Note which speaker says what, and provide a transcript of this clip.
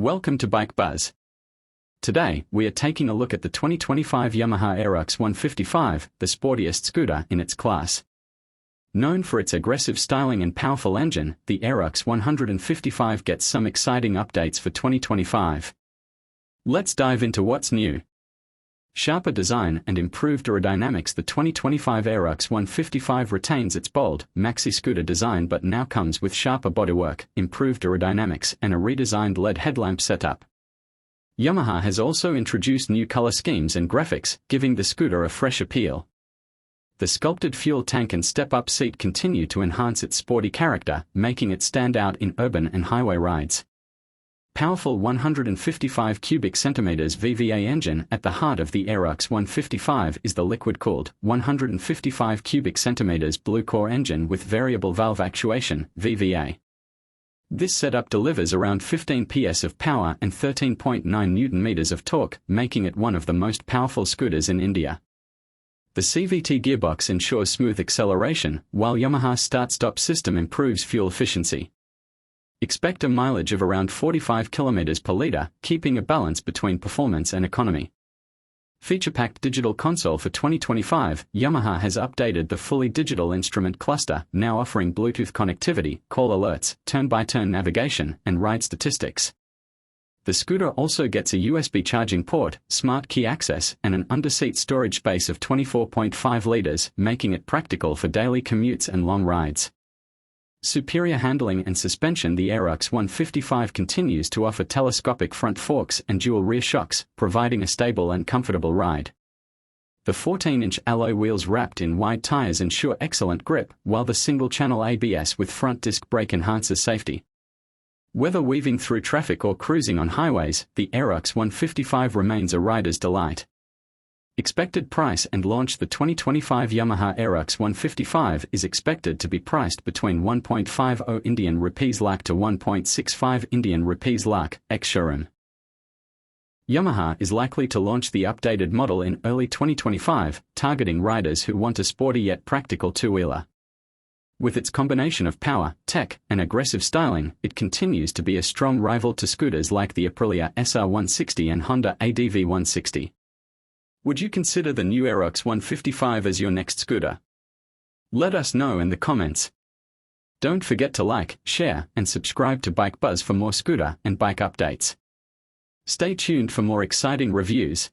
Speaker 1: Welcome to Bike Buzz. Today, we are taking a look at the 2025 Yamaha Aerox 155, the sportiest scooter in its class. Known for its aggressive styling and powerful engine, the Aerox 155 gets some exciting updates for 2025. Let's dive into what's new. Sharper design and improved aerodynamics. The 2025 Aerox 155 retains its bold, maxi scooter design but now comes with sharper bodywork, improved aerodynamics, and a redesigned LED headlamp setup. Yamaha has also introduced new color schemes and graphics, giving the scooter a fresh appeal. The sculpted fuel tank and step-up seat continue to enhance its sporty character, making it stand out in urban and highway rides. Powerful 155 cubic centimeters VVA engine. At the heart of the Aerox 155 is the liquid-cooled 155 cubic centimeters Blue Core engine with variable valve actuation (VVA). This setup delivers around 15 PS of power and 13.9 Nm of torque, making it one of the most powerful scooters in India. The CVT gearbox ensures smooth acceleration, while Yamaha's start-stop system improves fuel efficiency. Expect a mileage of around 45 km per litre, keeping a balance between performance and economy. Feature-packed digital console. For 2025, Yamaha has updated the fully digital instrument cluster, now offering Bluetooth connectivity, call alerts, turn-by-turn navigation, and ride statistics. The scooter also gets a USB charging port, smart key access, and an under-seat storage space of 24.5 litres, making it practical for daily commutes and long rides. Superior handling and suspension. The Aerox 155 continues to offer telescopic front forks and dual rear shocks, providing a stable and comfortable ride. The 14-inch alloy wheels wrapped in wide tires ensure excellent grip, while the single-channel ABS with front disc brake enhances safety. Whether weaving through traffic or cruising on highways, the Aerox 155 remains a rider's delight. Expected price and launch. The 2025 Yamaha Aerox 155 is expected to be priced between 1.50 Indian rupees lakh to 1.65 Indian rupees lakh, ex-showroom. Yamaha is likely to launch the updated model in early 2025, targeting riders who want a sporty yet practical two-wheeler. With its combination of power, tech, and aggressive styling, it continues to be a strong rival to scooters like the Aprilia SR160 and Honda ADV160. Would you consider the new Aerox 155 as your next scooter? Let us know in the comments. Don't forget to like, share, and subscribe to Bike Buzz for more scooter and bike updates. Stay tuned for more exciting reviews.